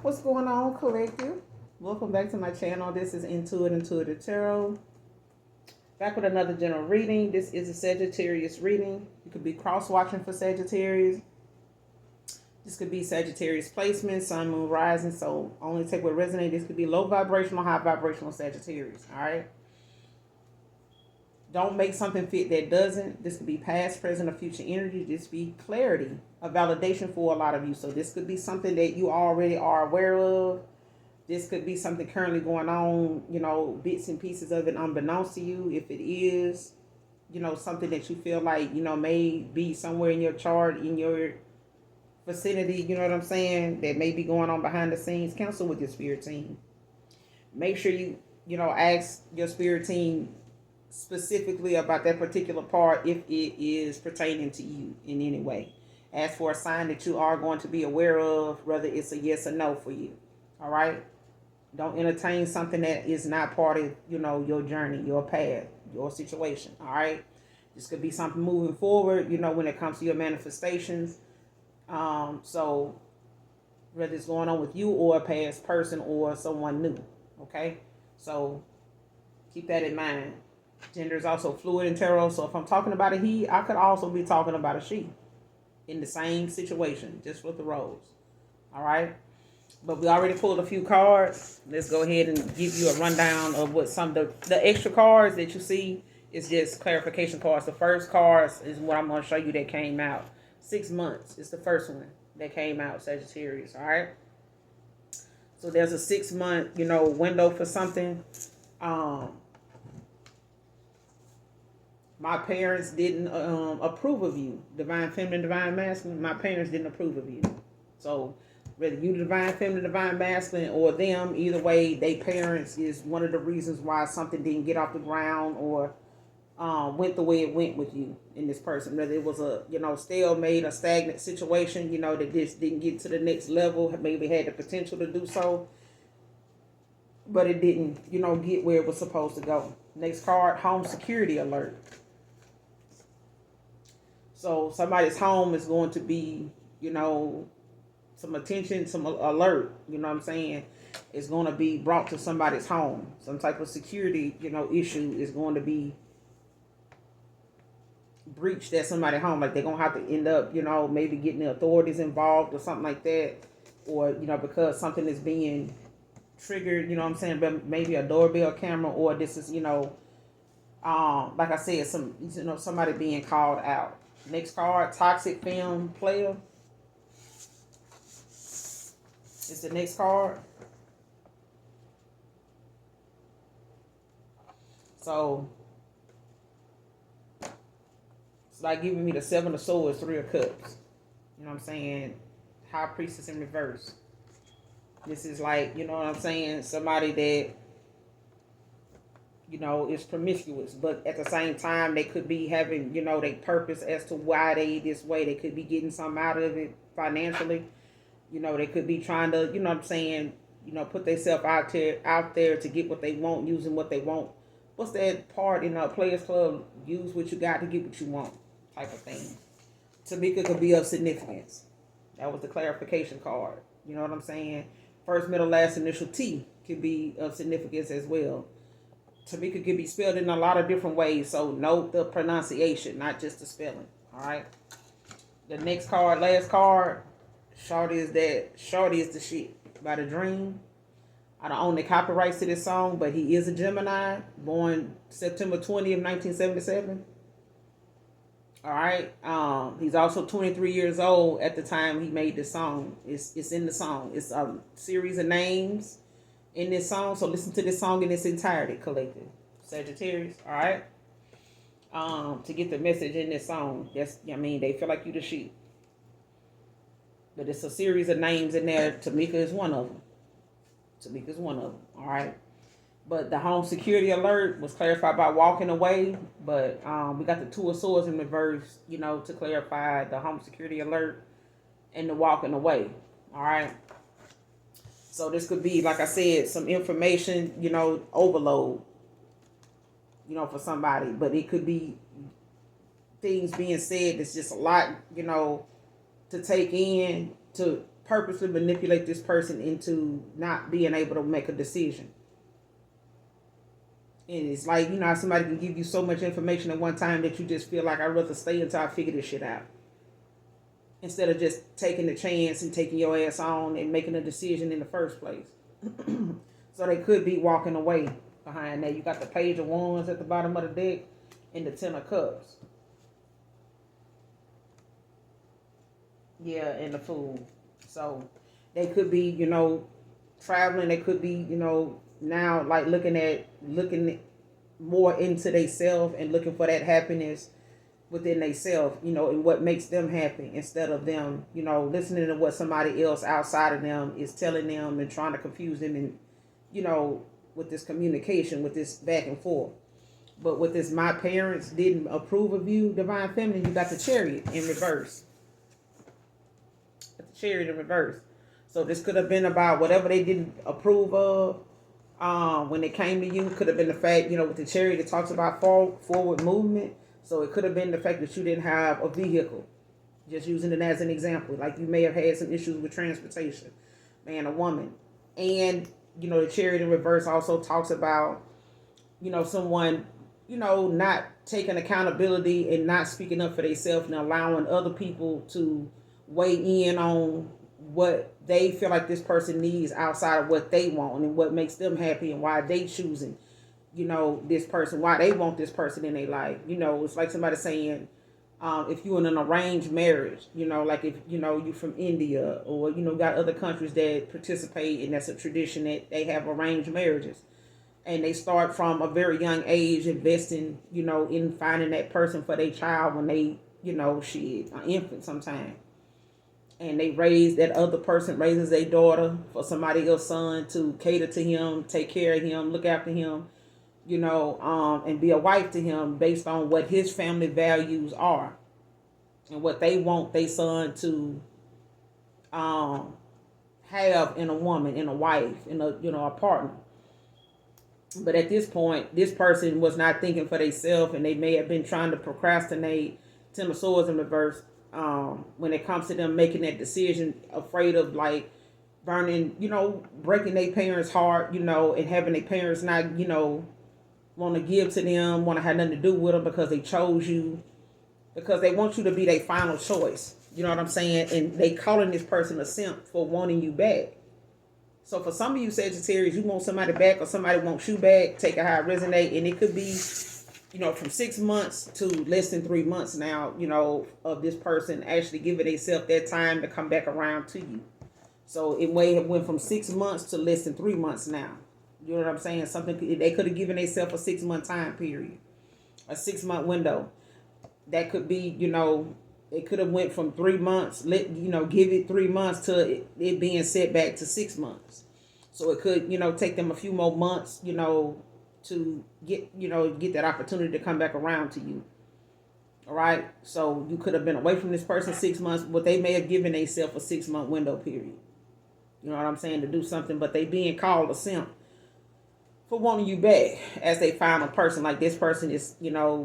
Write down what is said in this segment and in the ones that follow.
What's going on, collective? Welcome back to my channel. This is Intuitive Tarot. Back with another general reading. This is a Sagittarius reading. You could be cross-watching for Sagittarius. This could be Sagittarius placement, sun, moon, rising. So only take what resonates. This could be low vibrational, high vibrational Sagittarius. All right. Don't make something fit that doesn't. This could be past, present, or future energy. This could be clarity, a validation for a lot of you. So this could be something that you already are aware of. This could be something currently going on, bits and pieces of it unbeknownst to you. If it is, something that you feel like, may be somewhere in your chart, in your vicinity, you know what I'm saying, that may be going on behind the scenes, counsel with your spirit team. Make sure you, ask your spirit team specifically about that particular part if it is pertaining to you in any way. Ask for a sign that you are going to be aware of, whether it's a yes or no for you. All right? Don't entertain something that is not part of, your journey, your path, your situation. All right? This could be something moving forward, when it comes to your manifestations. So whether it's going on with you or a past person or someone new. Okay? So keep that in mind. Gender is also fluid in tarot, so if I'm talking about a he, I could also be talking about a she in the same situation, just with the roles. All right? But we already pulled a few cards. Let's go ahead and give you a rundown of what some of the extra cards that you see is just clarification cards. The first cards is what I'm going to show you that came out. 6 months is the first one that came out, Sagittarius. All right? So there's a 6-month, window for something. My parents didn't approve of you. Divine feminine, divine masculine. My parents didn't approve of you. So whether you divine feminine, divine masculine, or them, either way, they parents is one of the reasons why something didn't get off the ground or went the way it went with you in this person. Whether it was a, stalemate, a stagnant situation, that just didn't get to the next level, maybe had the potential to do so, but it didn't, get where it was supposed to go. Next card, home security alert. So somebody's home is going to be, some attention, some alert, what I'm saying, is going to be brought to somebody's home. Some type of security, issue is going to be breached at somebody's home. Like they're going to have to end up, maybe getting the authorities involved or something like that. Or, because something is being triggered, what I'm saying, but maybe a doorbell camera, or this is, like I said, somebody being called out. Next card, toxic film player. It's the next card. So it's like giving me the 7 of Swords, 3 of Cups. You know what I'm saying? High Priestess in reverse. This is like, what I'm saying, somebody that, is promiscuous, but at the same time, they could be having, their purpose as to why they this way. They could be getting something out of it financially. They could be trying to, what I'm saying, put themselves out there to get what they want, using what they want. What's that part in a Players Club? Use what you got to get what you want, type of thing. Tamika could be of significance. That was the clarification card. You know what I'm saying? First, middle, last initial T could be of significance as well. Tamika can be spelled in a lot of different ways, so note the pronunciation, not just the spelling. All right. The next card, last card, Shorty is the shit by The Dream. I don't own the copyrights to this song, but he is a Gemini, born September 20th, 1977. All right. He's also 23 years old at the time he made this song. It's in the song. It's a series of names in this song. So listen to this song in its entirety, collective. Sagittarius, all right? To get the message in this song. They feel like you the sheep. But it's a series of names in there. Tamika is one of them. All right? But the home security alert was clarified by walking away. But we got the 2 of Swords in reverse, to clarify the home security alert and the walking away. All right? So this could be, like I said, some information, overload, for somebody. But it could be things being said that's just a lot, to take in, to purposely manipulate this person into not being able to make a decision. And it's like, how somebody can give you so much information at one time that you just feel like I'd rather stay until I figure this shit out. Instead of just taking the chance and taking your ass on and making a decision in the first place. So they could be walking away behind that. You got the Page of Wands at the bottom of the deck and the Ten of Cups. Yeah, and the Fool. So they could be, traveling. They could be, now like looking more into themselves and looking for that happiness within themselves, and what makes them happy instead of them, listening to what somebody else outside of them is telling them and trying to confuse them and, with this communication, with this back and forth. But with this, my parents didn't approve of you, Divine Feminine, you got the Chariot in reverse. The Chariot in reverse. So this could have been about whatever they didn't approve of when it came to you. Could have been the fact, with the Chariot, it talks about forward movement. So it could have been the fact that you didn't have a vehicle. Just using it as an example. Like you may have had some issues with transportation, man or woman. And, the Chariot in reverse also talks about, someone, not taking accountability and not speaking up for themselves and allowing other people to weigh in on what they feel like this person needs outside of what they want and what makes them happy and why they choosing, this person, why they want this person in their life. It's like somebody saying, if you're in an arranged marriage, like if, you're from India or, got other countries that participate and that's a tradition that they have arranged marriages. And they start from a very young age investing, in finding that person for their child when they, an infant sometime. And they raise, that other person raises their daughter for somebody else's son to cater to him, take care of him, look after him, and be a wife to him based on what his family values are and what they want their son to have in a woman, in a wife, in a partner. But at this point, this person was not thinking for themselves, and they may have been trying to procrastinate. Ten of Swords in reverse. When it comes to them making that decision, afraid of like burning, breaking their parents' heart, and having their parents not, want to give to them, want to have nothing to do with them because they chose you, because they want you to be their final choice. You know what I'm saying? And they calling this person a simp for wanting you back. So for some of you Sagittarius, you want somebody back or somebody wants you back, take it how it resonate. And it could be, from 6 months to less than 3 months now, of this person actually giving themselves that time to come back around to you. So it may have went from 6 months to less than 3 months now. You know what I'm saying? Something they could have given themselves a 6 month time period, a 6 month window. That could be, it could have went from 3 months, give it 3 months to it being set back to 6 months. So it could, take them a few more months, to get that opportunity to come back around to you. All right. So you could have been away from this person 6 months, but they may have given themselves a 6 month window period. You know what I'm saying? To do something, but they being called a simp for wanting you back as they find a person. Like this person is,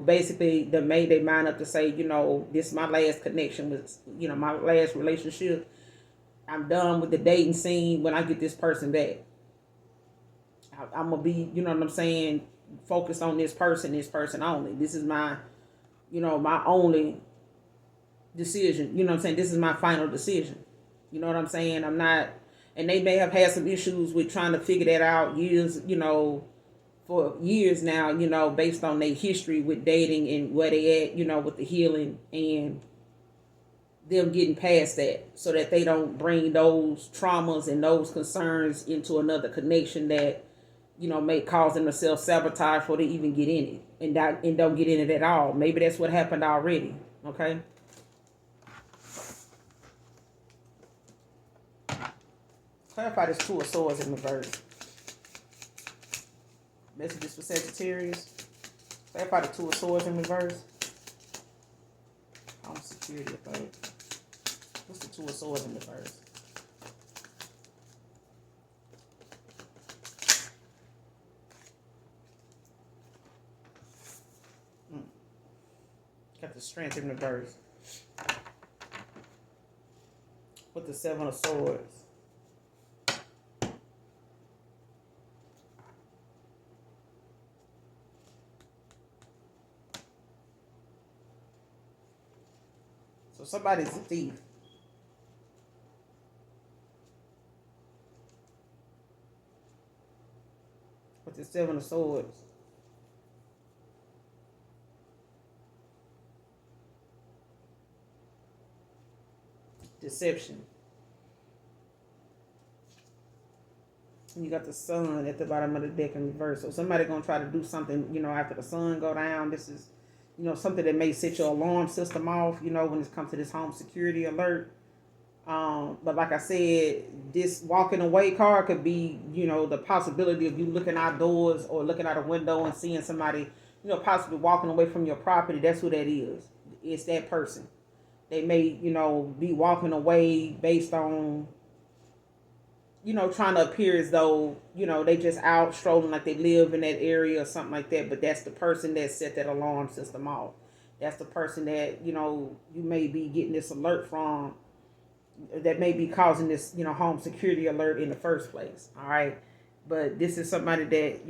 basically they made their mind up to say, this is my last connection with, my last relationship. I'm done with the dating scene. When I get this person back, I'm going to be, you know what I'm saying, focused on this person only. This is my, my only decision. You know what I'm saying? This is my final decision. You know what I'm saying? I'm not, and they may have had some issues with trying to figure that out years, for years now, based on their history with dating and where they at, with the healing and them getting past that so that they don't bring those traumas and those concerns into another connection that, may cause them to self-sabotage before they even get in it and don't get in it at all. Maybe that's what happened already, okay? Clarify this Two of Swords in reverse. Messages for Sagittarius. Clarify the Two of Swords in reverse. Home security authority. What's the Two of Swords in reverse? Got the Strength in reverse. With with the Seven of Swords. So somebody's a thief. With the Seven of Swords. Deception. You got the sun at the bottom of the deck in reverse. So somebody gonna try to do something, after the sun go down. This is, something that may set your alarm system off, when it comes to this home security alert. But like I said, this walking away card could be, the possibility of you looking outdoors or looking out a window and seeing somebody, possibly walking away from your property. That's who that is. It's that person. They may, be walking away based on, trying to appear as though, they just out strolling like they live in that area or something like that. But that's the person that set that alarm system off. That's the person that, you may be getting this alert from, that may be causing this, home security alert in the first place. All right. But this is somebody that,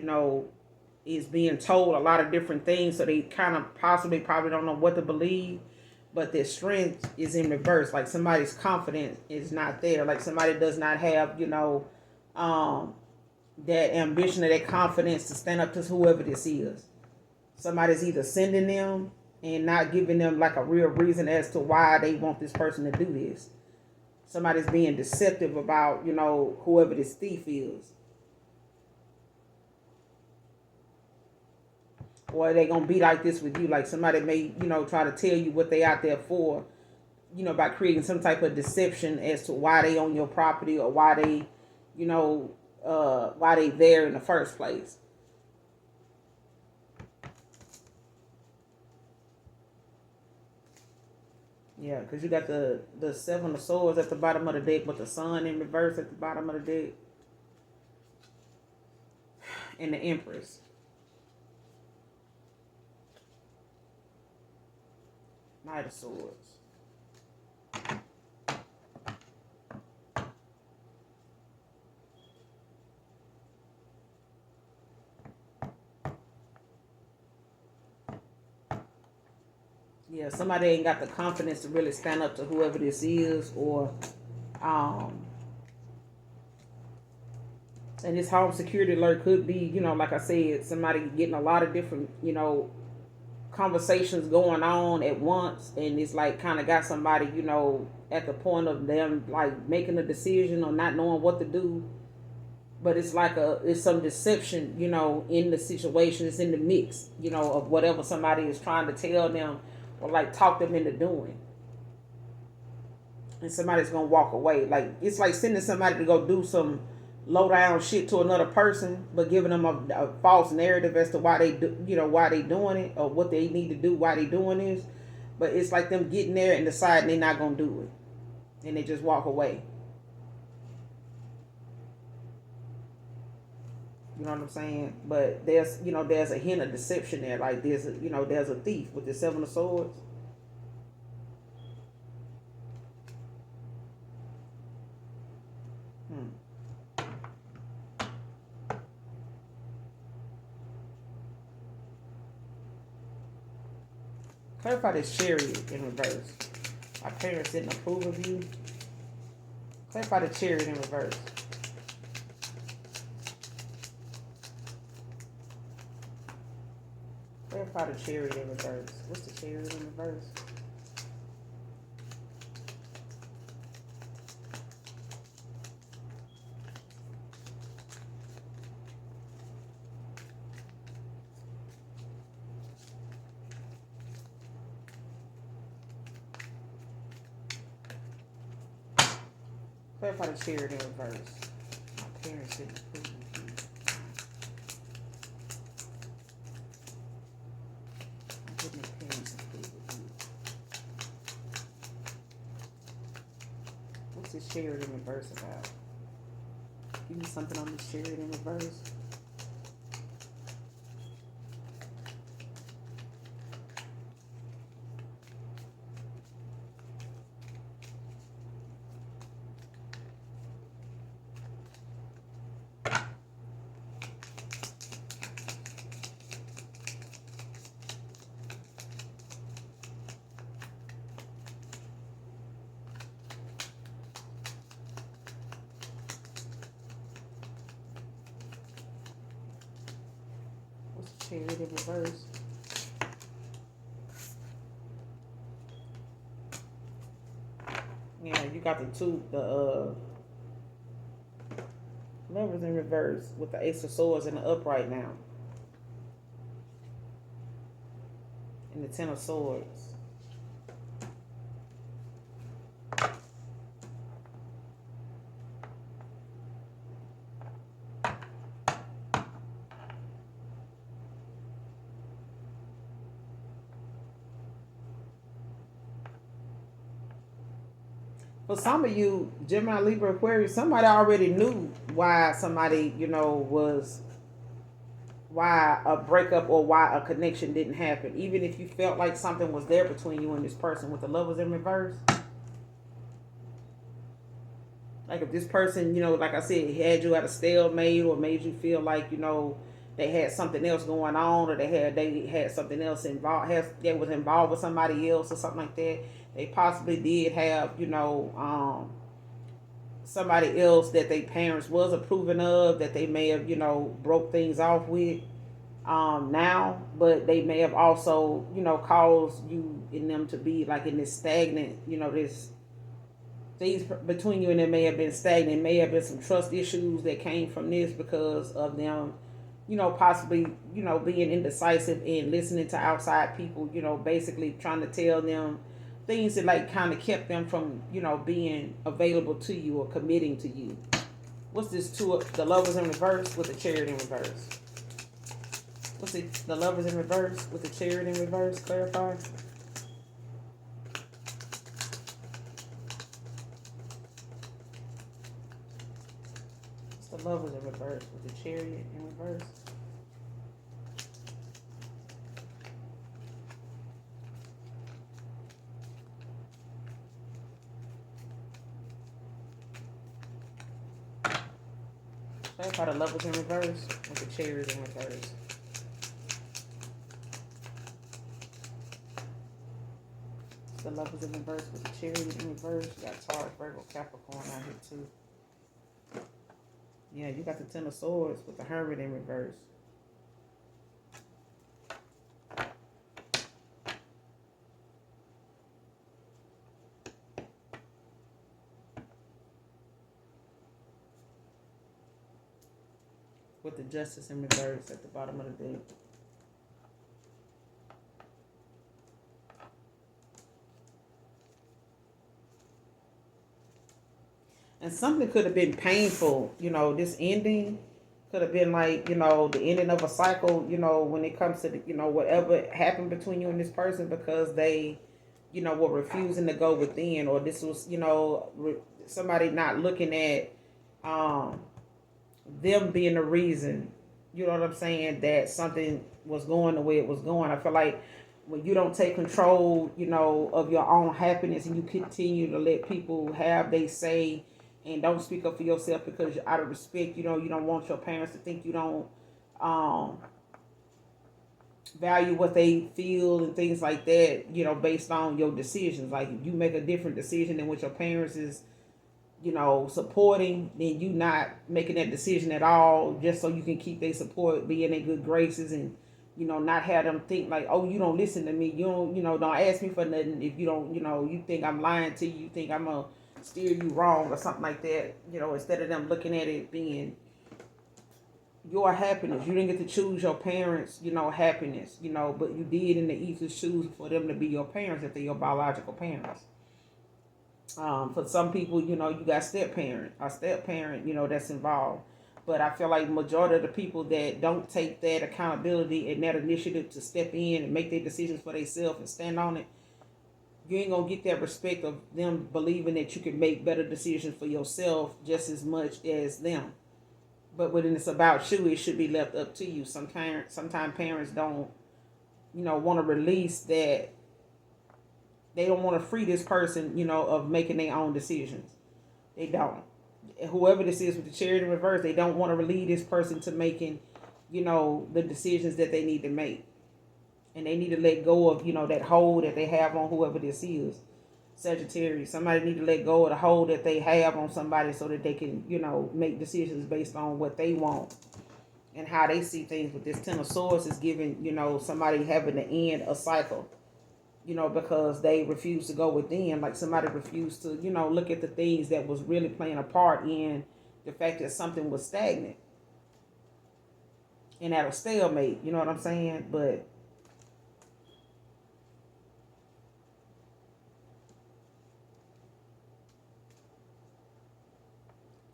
is being told a lot of different things. So they kind of probably don't know what to believe. But their strength is in reverse. Like somebody's confidence is not there. Like somebody does not have, that ambition or that confidence to stand up to whoever this is. Somebody's either sending them and not giving them like a real reason as to why they want this person to do this. Somebody's being deceptive about, whoever this thief is. Or they gonna be like this with you. Like somebody may, try to tell you what they out there for, by creating some type of deception as to why they own your property or why they, why they there in the first place. Yeah, because you got the Seven of Swords at the bottom of the deck with the sun in reverse at the bottom of the deck. And the Empress. Knight of Swords. Yeah, somebody ain't got the confidence to really stand up to whoever this is, or and this home security alert could be, like I said, somebody getting a lot of different, conversations going on at once, and it's like kind of got somebody, at the point of them like making a decision or not knowing what to do. But it's like it's some deception, in the situation. It's in the mix, of whatever somebody is trying to tell them or like talk them into doing. And somebody's gonna walk away. Like it's like sending somebody to go do some low down shit to another person, but giving them a false narrative as to why they do, why they doing it or what they need to do, why they doing this. But it's like them getting there and deciding they're not gonna do it, and they just walk away. You know what I'm saying? But there's a hint of deception there. Like there's a thief with the Seven of Swords. Clarify this Chariot in reverse. My parents didn't approve of you. Clarify the Chariot in reverse. Clarify the Chariot in reverse. What's the Chariot in reverse? Clarify the Chariot in reverse. My parents didn't approve of you. What's this Chariot in reverse about? Give me something on this Chariot in reverse. Chariot in reverse. Yeah, you got the Lovers in reverse with the Ace of Swords in the upright now. And the Ten of Swords. For some of you, Gemini, Libra, Aquarius, somebody already knew why somebody, was why a breakup or why a connection didn't happen. Even if you felt like something was there between you and this person with the Lovers in reverse. Like if this person, like I said, had you at a stalemate or made you feel like, they had something else going on, or they had something else involved, they was involved with somebody else or something like that. They possibly did have, somebody else that their parents was approving of, that they may have, broke things off with now, but they may have also, caused you and them to be like in this stagnant, this things between you and them may have been stagnant. May have been some trust issues that came from this because of them, possibly, being indecisive and listening to outside people, basically trying to tell them things that like kind of kept them from, being available to you or committing to you. What's this the Lovers in reverse with the Chariot in reverse? What's the Lovers in reverse with the Chariot in reverse? Clarify. The Lovers in reverse with the Chariot in reverse. That's how the Lovers in reverse with the Chariot in reverse. The Lovers in reverse with the Chariot in reverse. You got Taurus, Virgo, Capricorn out here too. Yeah, you got the Ten of Swords with the Hermit in reverse. With the Justice in reverse at the bottom of the deck. And something could have been painful, this ending could have been like, the ending of a cycle, when it comes to, whatever happened between you and this person because they, were refusing to go within, or this was, somebody not looking at them being the reason, you know what I'm saying, that something was going the way it was going. I feel like when you don't take control, of your own happiness and you continue to let people have they say and don't speak up for yourself because out of respect, you don't want your parents to think you don't value what they feel and things like that, based on your decisions. Like if you make a different decision than what your parents is, supporting, then you not making that decision at all just so you can keep their support, be in their good graces, and not have them think like, oh, you don't listen to me, you don't ask me for nothing if you don't, you think I'm lying to you, you think I'm gonna steer you wrong or something like that, instead of them looking at it being your happiness. You didn't get to choose your parents, happiness, but you did in the ether choose for them to be your parents if they're your biological parents. For some people, you got step parent, that's involved. But I feel like majority of the people that don't take that accountability and that initiative to step in and make their decisions for themselves and stand on it, you ain't gonna get that respect of them believing that you can make better decisions for yourself just as much as them. But when it's about you, it should be left up to you. Sometimes parents don't, want to release that. They don't want to free this person, of making their own decisions. They don't. Whoever this is with the Chariot in reverse, they don't want to relieve this person to making, the decisions that they need to make. And they need to let go of, that hold that they have on whoever this is. Sagittarius, somebody need to let go of the hold that they have on somebody so that they can, make decisions based on what they want and how they see things with this Ten of Swords is giving, somebody having to end a cycle, because they refuse to go within. Like somebody refused to, look at the things that was really playing a part in the fact that something was stagnant and at a stalemate. You know what I'm saying? But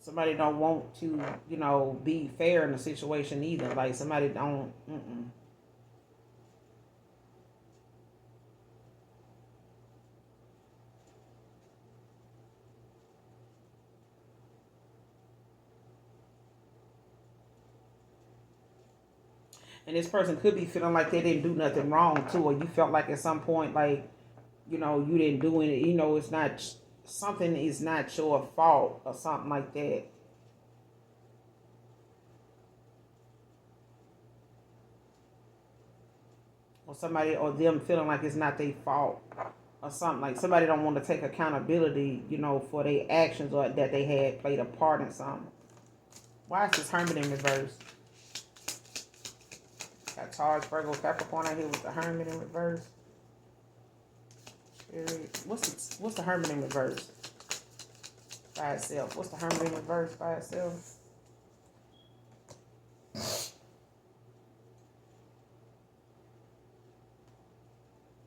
somebody don't want to, be fair in the situation either. Like somebody don't. And this person could be feeling like they didn't do nothing wrong too, or you felt like at some point like, you didn't do it. It's not, something is not your fault or something like that. Or somebody or them feeling like it's not their fault or something, like somebody don't want to take accountability, for their actions or that they had played a part in something. Why is this Hermit in reverse? Got Taurus, Virgo, Capricorn out here with the Hermit in reverse. What's the Hermit in reverse by itself? What's the Hermit in reverse by itself?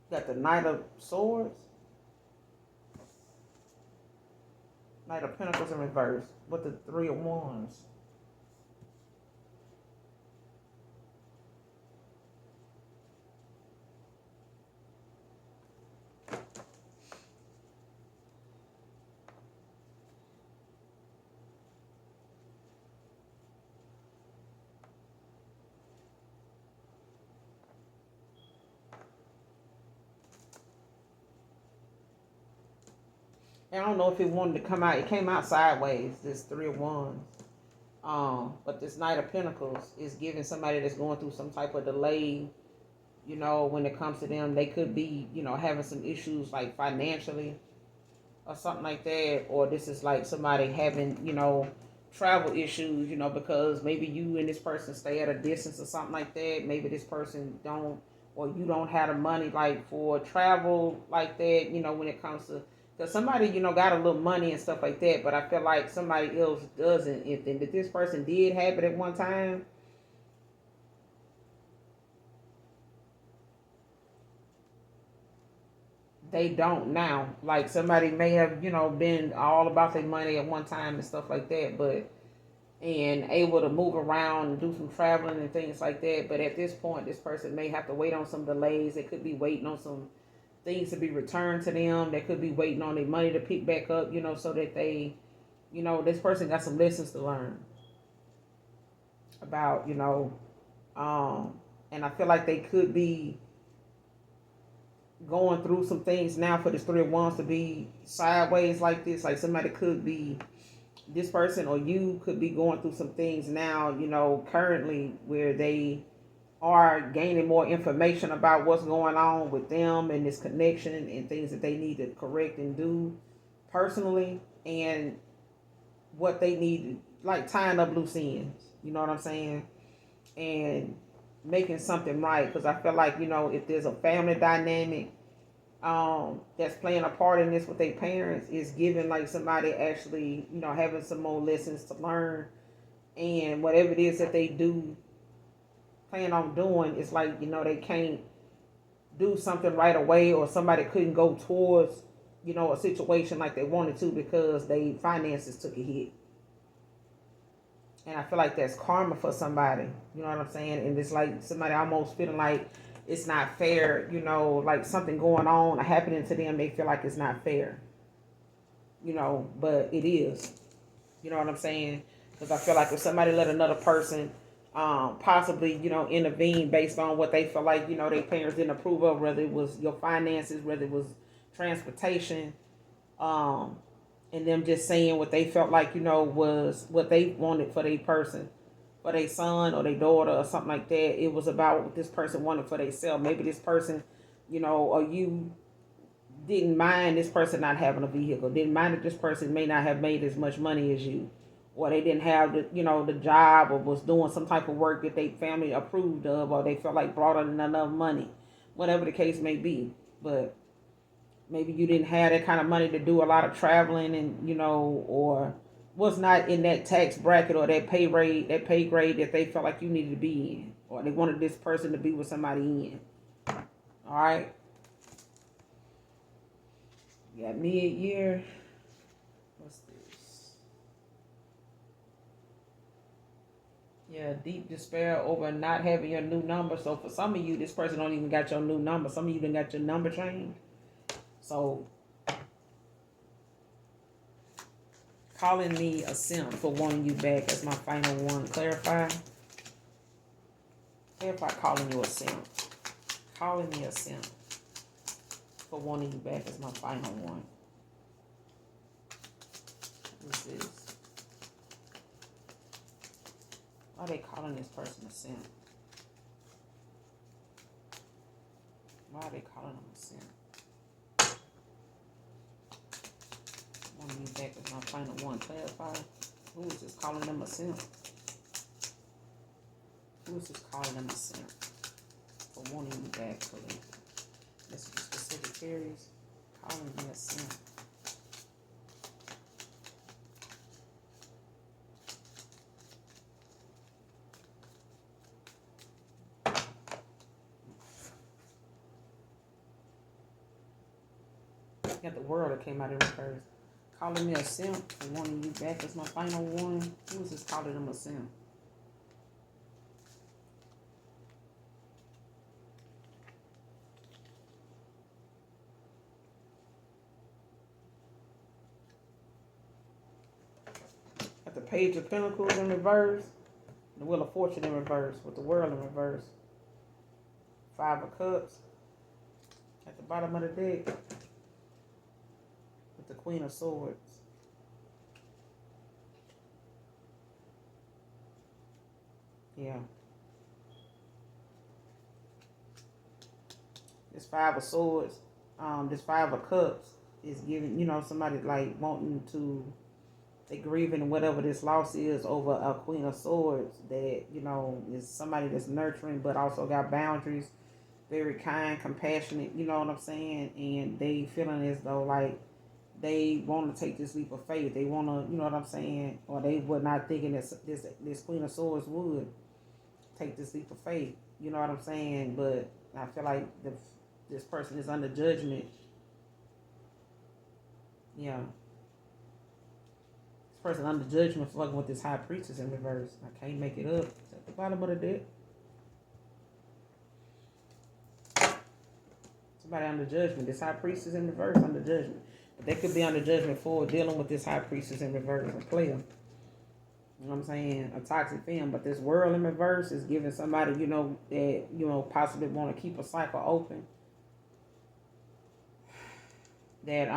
Got the Knight of Swords, Knight of Pentacles in reverse with the Three of Wands. I don't know if it wanted to come out. It came out sideways, this Three of Wands. But this Knight of Pentacles is giving somebody that's going through some type of delay, when it comes to them. They could be, having some issues like financially or something like that. Or this is like somebody having, travel issues, because maybe you and this person stay at a distance or something like that. Maybe this person don't, or you don't have the money like for travel like that, when it comes to, because somebody, got a little money and stuff like that, but I feel like somebody else doesn't. If this person did have it at one time, they don't now. Like somebody may have, been all about their money at one time and stuff like that, but and able to move around and do some traveling and things like that. But at this point, this person may have to wait on some delays. They could be waiting on some things to be returned to them. They could be waiting on their money to pick back up, so that they, this person got some lessons to learn about, and I feel like they could be going through some things now for this Three of Wands to be sideways like this. Like somebody could be, this person or you could be going through some things now, currently where they are gaining more information about what's going on with them and this connection and things that they need to correct and do personally, and what they need, like tying up loose ends, you know what I'm saying, and making something right. Because I feel like, if there's a family dynamic that's playing a part in this with their parents, is giving like somebody actually, having some more lessons to learn, and whatever it is that they do plan on doing, it's like, they can't do something right away, or somebody couldn't go towards, a situation like they wanted to because they finances took a hit. And I feel like that's karma for somebody, you know what I'm saying? And it's like somebody almost feeling like it's not fair, like something going on or happening to them, they feel like it's not fair, but it is, you know what I'm saying? Because I feel like if somebody let another person possibly, intervene based on what they feel like, their parents didn't approve of, whether it was your finances, whether it was transportation, and them just saying what they felt like, was what they wanted for their person, for their son or their daughter or something like that. It was about what this person wanted for themselves. Maybe this person, or you didn't mind this person not having a vehicle, didn't mind that this person may not have made as much money as you, or they didn't have the, the job, or was doing some type of work that they family approved of, or they felt like brought in enough money, whatever the case may be. But maybe you didn't have that kind of money to do a lot of traveling, and or was not in that tax bracket or that pay grade that they felt like you needed to be in, or they wanted this person to be with somebody in. All right. You got mid-year. What's this? Yeah, deep despair over not having your new number. So for some of you, this person don't even got your new number. Some of you done got your number changed. So calling me a simp for wanting you back as my final one. Clarify calling you a simp. Calling me a simp for wanting you back as my final one. This is, why are they calling this person a simp? Why are they calling him a simp? Wanting you back as my final one. Clarify. Who is this calling them a simp? Who is this calling them a simp for wanting you back? For the messages for Sagittarius. Calling me a simp. Got the world that came out in reverse. Calling me a simp for wanting you back as my final one. Who is this calling them a simp? Got the Page of Pentacles in reverse. The Wheel of Fortune in reverse. With the World in reverse. Five of Cups. At the bottom of the deck. The Queen of Swords. Yeah. This Five of Swords, this Five of Cups is giving, somebody like wanting to, they grieving whatever this loss is over a Queen of Swords that, is somebody that's nurturing but also got boundaries, very kind, compassionate, you know what I'm saying? And they feeling as though like they want to take this leap of faith. They want to, you know what I'm saying? Or they were not thinking that this Queen of Swords would take this leap of faith. You know what I'm saying? But I feel like this person is under judgment. Yeah. This person under judgment for fucking with this High Priestess in reverse. I can't make it up. It's at the bottom of the deck. Somebody under judgment. This High Priestess in reverse under judgment. But they could be under judgment for dealing with this High Priestess in reverse, a player. You know what I'm saying? A toxic femme. But this World in reverse is giving somebody, that, possibly want to keep a cycle open. That,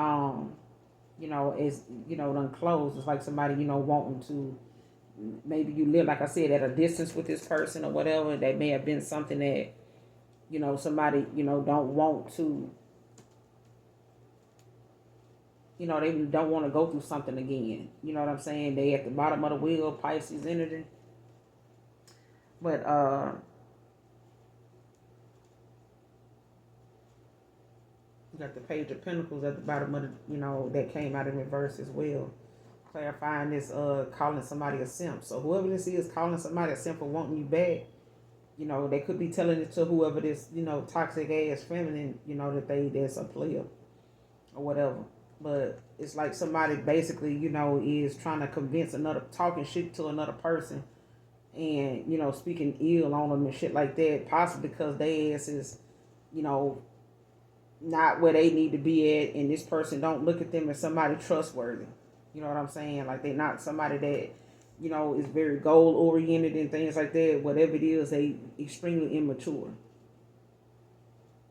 is, done closed. It's like somebody, wanting to, maybe you live, like I said, at a distance with this person or whatever. That may have been something that, somebody, don't want to, they don't want to go through something again. You know what I'm saying? They at the bottom of the wheel, Pisces energy. But, you got the Page of Pentacles at the bottom of the, that came out in reverse as well. Clarifying this, calling somebody a simp. So whoever this is calling somebody a simp for wanting you back, they could be telling it to whoever this, toxic ass feminine, that that's a player or whatever. But it's like somebody basically, is trying to convince talking shit to another person and, speaking ill on them and shit like that, possibly because their ass is, not where they need to be at, and this person don't look at them as somebody trustworthy. You know what I'm saying? Like they're not somebody that, is very goal oriented and things like that. Whatever it is, they extremely immature.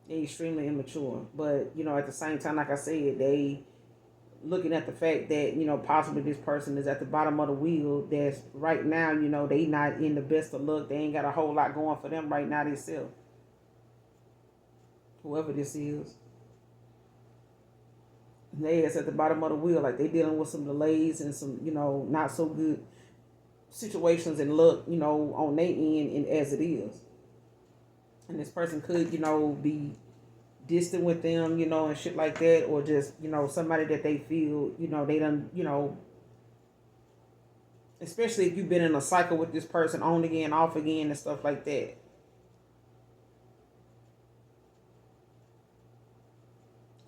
They're extremely immature. But, at the same time, like I said, they looking at the fact that, possibly this person is at the bottom of the wheel. That's right now, they not in the best of luck. They ain't got a whole lot going for them right now themselves. Whoever this is. They is at the bottom of the wheel. Like they dealing with some delays and some, not so good situations and luck, on their end and as it is. And this person could, be distant with them, and shit like that, or just, somebody that they feel, they done, especially if you've been in a cycle with this person on again, off again, and stuff like that.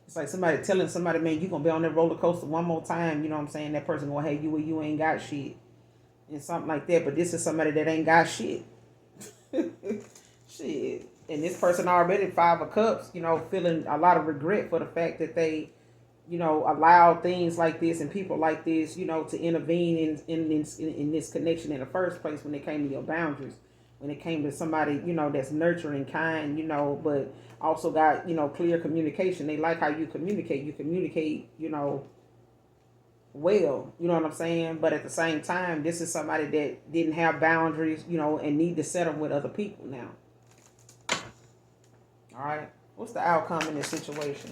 It's like somebody telling somebody, man, you're going to be on that roller coaster one more time, you know what I'm saying? That person going to have you where you ain't got shit. And something like that. But this is somebody that ain't got shit. Shit. And this person already 5 of Cups, feeling a lot of regret for the fact that they, allow things like this and people like this, to intervene in this connection in the first place when it came to your boundaries. When it came to somebody, that's nurturing, kind, but also got, clear communication. They like how you communicate. You communicate, well, you know what I'm saying? But at the same time, this is somebody that didn't have boundaries, and need to settle with other people now. All right. What's the outcome in this situation?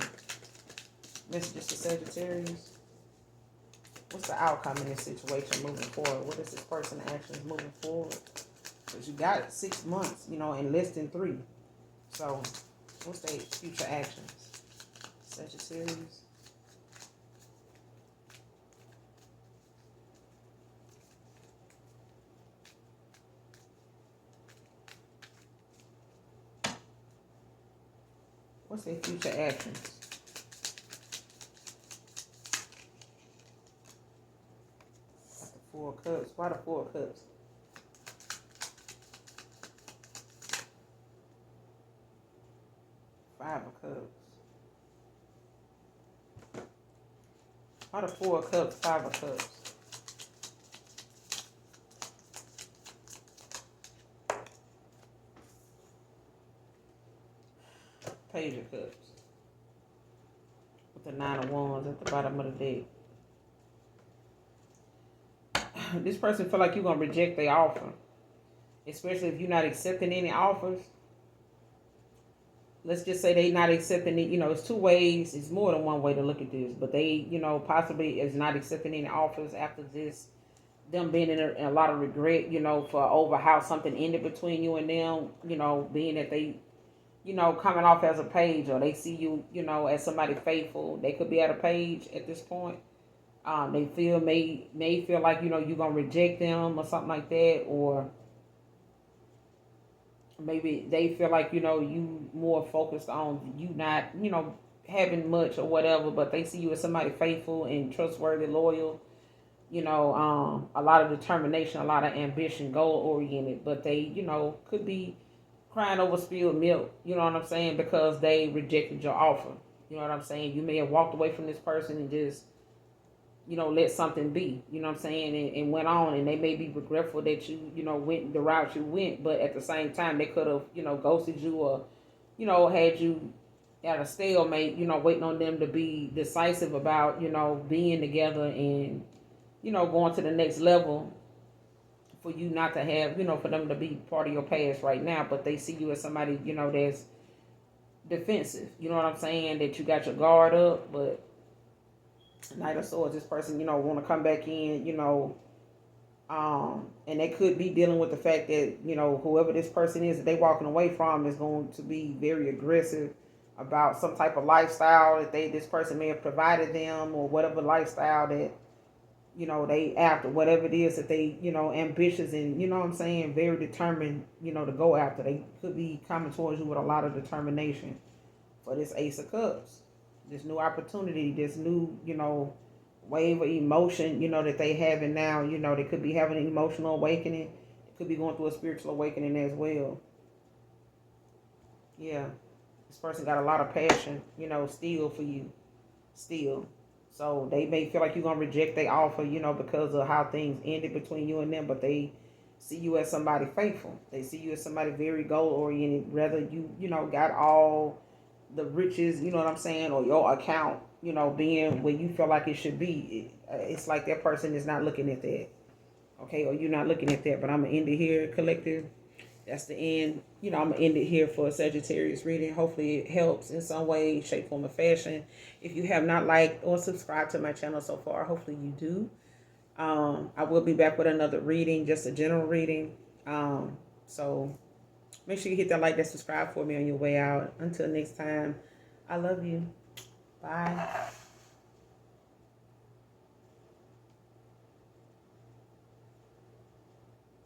Messages to Sagittarius. What's the outcome in this situation moving forward? What is this person's actions moving forward? Because you got 6 months, and less than 3. So, what's their future actions? Sagittarius. What's their future actions? Got the 4 of Cups. Why the 4 of Cups? Five of Cups. Why the 4 of Cups, 5 of Cups? Page of Cups. With the 9 of Wands at the bottom of the deck. This person feel like you're going to reject their offer. Especially if you're not accepting any offers. Let's just say they not accepting it. It's 2 ways. It's more than one way to look at this. But they, possibly is not accepting any offers after this. Them being in a lot of regret, for over how something ended between you and them. Being that they, coming off as a page, or they see you, as somebody faithful. They could be at a page at this point. They may feel like, you're going to reject them or something like that. Or maybe they feel like, you more focused on you not, having much or whatever, but they see you as somebody faithful and trustworthy, loyal, a lot of determination, a lot of ambition, goal oriented, but they, could be crying over spilled milk, you know what I'm saying, because they rejected your offer. You know what I'm saying? You may have walked away from this person and just, let something be, you know what I'm saying, and went on, and they may be regretful that you, went the route you went, but at the same time, they could have, ghosted you or, had you at a stalemate, waiting on them to be decisive about, being together and, going to the next level for you not to have, for them to be part of your past right now, but they see you as somebody, that's defensive, you know what I'm saying, that you got your guard up, but Knight of Swords, this person, want to come back in, and they could be dealing with the fact that, whoever this person is that they walking away from is going to be very aggressive about some type of lifestyle that this person may have provided them, or whatever lifestyle that, they after, whatever it is that they, ambitious and, what I'm saying, very determined, to go after. They could be coming towards you with a lot of determination for this Ace of Cups. This new opportunity, this new, wave of emotion, that they having now, they could be having an emotional awakening. It could be going through a spiritual awakening as well. Yeah. This person got a lot of passion, still for you. Still. So they may feel like you're going to reject their offer, because of how things ended between you and them, but they see you as somebody faithful. They see you as somebody very goal-oriented, whether you, got all the riches, you know what I'm saying, or your account, being where you feel like it should be. It's like that person is not looking at that. Okay, or you're not looking at that, but I'm going to end it here, collective. That's the end. I'm going to end it here for a Sagittarius reading. Hopefully it helps in some way, shape, form, or fashion. If you have not liked or subscribed to my channel so far, hopefully you do. I will be back with another reading, just a general reading. So make sure you hit that like, that subscribe for me on your way out. Until next time, I love you. Bye.